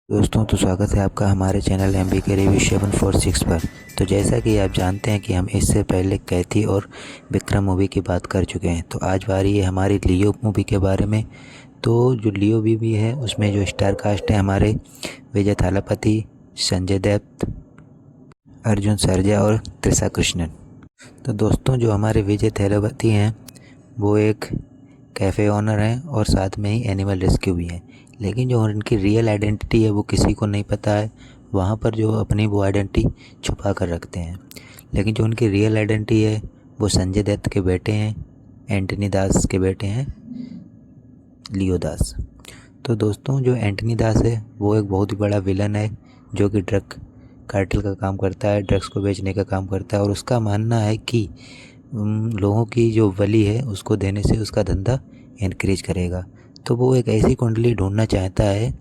दोस्तों तो स्वागत है आपका हमारे चैनल MBK रिव्यू 746 पर। तो जैसा कि आप जानते हैं कि हम इससे पहले कैथी और विक्रम मूवी की बात कर चुके हैं, तो आज बारी है हमारी लियो मूवी के बारे में। तो जो लियो मूवी है उसमें जो स्टार कास्ट है हमारे विजय थालापति, संजय दत्त, अर्जुन सरजा और त्रिशा कृष्णन। तो दोस्तों जो हमारे विजय थालापति हैं वो एक कैफ़े ओनर हैं और साथ में ही एनिमल रेस्क्यू भी हैं, लेकिन जो उनकी रियल आइडेंटिटी है वो किसी को नहीं पता है। वहाँ पर जो अपनी वो आइडेंटिटी छुपा कर रखते हैं, लेकिन जो उनकी रियल आइडेंटिटी है वो संजय दत्त के बेटे हैं, एंटनी दास के बेटे हैं, लियो दास। तो दोस्तों जो एंटनी दास है वो एक बहुत ही बड़ा विलन है जो कि ड्रग कार्टेल का काम करता है, ड्रग्स को बेचने का काम करता है। और उसका मानना है कि लोगों की जो बलि है उसको देने से उसका धंधा इनक्रीज करेगा। तो वो एक ऐसी कुंडली ढूंढना चाहता है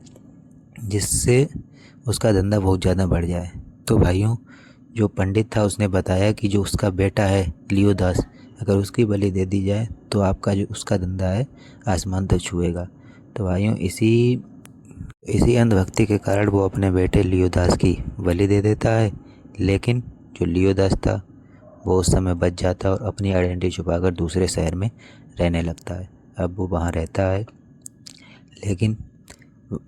जिससे उसका धंधा बहुत ज़्यादा बढ़ जाए। तो भाइयों जो पंडित था उसने बताया कि जो उसका बेटा है लियो दास, अगर उसकी बलि दे दी जाए तो आपका जो उसका धंधा है आसमान तक छुएगा। तो भाइयों इसी अंधभक्ति के कारण वो अपने बेटे लियो दास की बलि दे देता है, लेकिन जो लियो दास था वो उस समय बच जाता है और अपनी आइडेंटिटी छुपाकर दूसरे शहर में रहने लगता है। अब वो वहाँ रहता है, लेकिन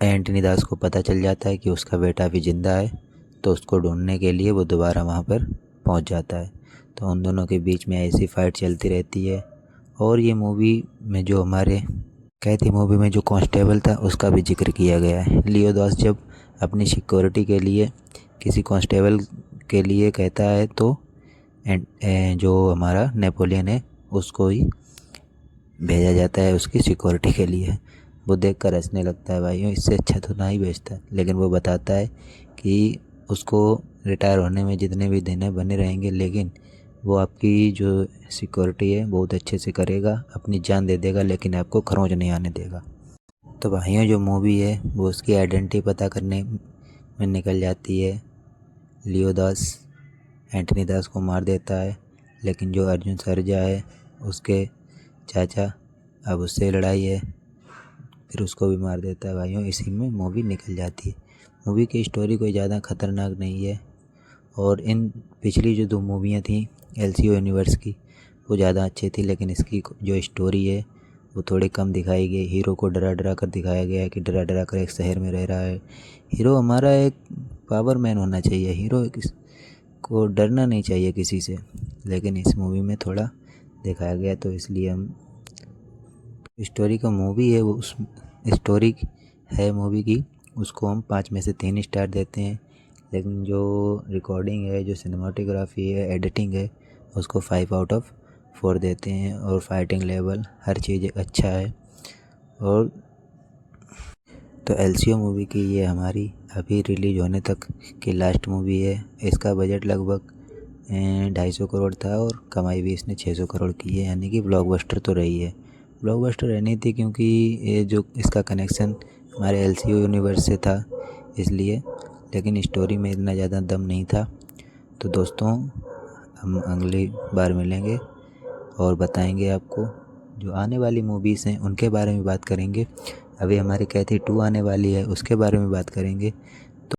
एंटनी दास को पता चल जाता है कि उसका बेटा अभी ज़िंदा है, तो उसको ढूंढने के लिए वो दोबारा वहाँ पर पहुँच जाता है। तो उन दोनों के बीच में ऐसी फाइट चलती रहती है। और ये मूवी में जो हमारे कैथी मूवी में जो कांस्टेबल था उसका भी जिक्र किया गया है। लियो दास जब अपनी सिक्योरिटी के लिए किसी कांस्टेबल के लिए कहता है तो जो हमारा नेपोलियन है उसको ही भेजा जाता है उसकी सिक्योरिटी के लिए। वो देख कर हंसने लगता है, भाइयों इससे अच्छा तो ना ही भेजता, लेकिन वो बताता है कि उसको रिटायर होने में जितने भी दिन बने रहेंगे, लेकिन वो आपकी जो सिक्योरिटी है बहुत अच्छे से करेगा, अपनी जान दे देगा, लेकिन आपको खरोंच नहीं आने देगा। तो भाइयों जो मूवी है वो उसकी आइडेंटिटी पता करने में निकल जाती है। लियो दास एंटनी दास को मार देता है, लेकिन जो अर्जुन सरजा है उसके चाचा, अब उससे लड़ाई है, फिर उसको भी मार देता है। भाइयों इसी में मूवी निकल जाती है। मूवी की स्टोरी कोई ज़्यादा ख़तरनाक नहीं है, और इन पिछली जो 2 मूवियाँ थी LCO यूनिवर्स की वो ज़्यादा अच्छी थी, लेकिन इसकी जो स्टोरी है वो थोड़ी कम दिखाई गई। हीरो को डरा डरा कर दिखाया गया है कि डरा डरा कर एक शहर में रह रहा है। हीरो हमारा एक पावर मैन होना चाहिए, हीरो को डरना नहीं चाहिए किसी से, लेकिन इस मूवी में थोड़ा दिखाया गया, तो इसलिए हम स्टोरी का मूवी है वो उस स्टोरी है मूवी की उसको हम 5 में से 3 स्टार देते हैं। लेकिन जो रिकॉर्डिंग है, जो सिनेमाटोग्राफी है, एडिटिंग है, उसको 5 आउट ऑफ 4 देते हैं। और फाइटिंग लेवल हर चीज़ अच्छा है। और तो LCO मूवी की ये हमारी अभी रिलीज होने तक की लास्ट मूवी है। इसका बजट लगभग 250 करोड़ था और कमाई भी इसने 600 करोड़ की है, यानी कि ब्लॉकबस्टर तो रही है। ब्लॉकबस्टर रहनी थी क्योंकि ये जो इसका कनेक्शन हमारे LCO यूनिवर्स से था इसलिए, लेकिन स्टोरी में इतना ज़्यादा दम नहीं था। तो दोस्तों हम अगली बार मिलेंगे और बताएंगे आपको जो आने वाली मूवीज़ हैं उनके बारे में बात करेंगे। अभी हमारी कैथी 2 आने वाली है, उसके बारे में बात करेंगे।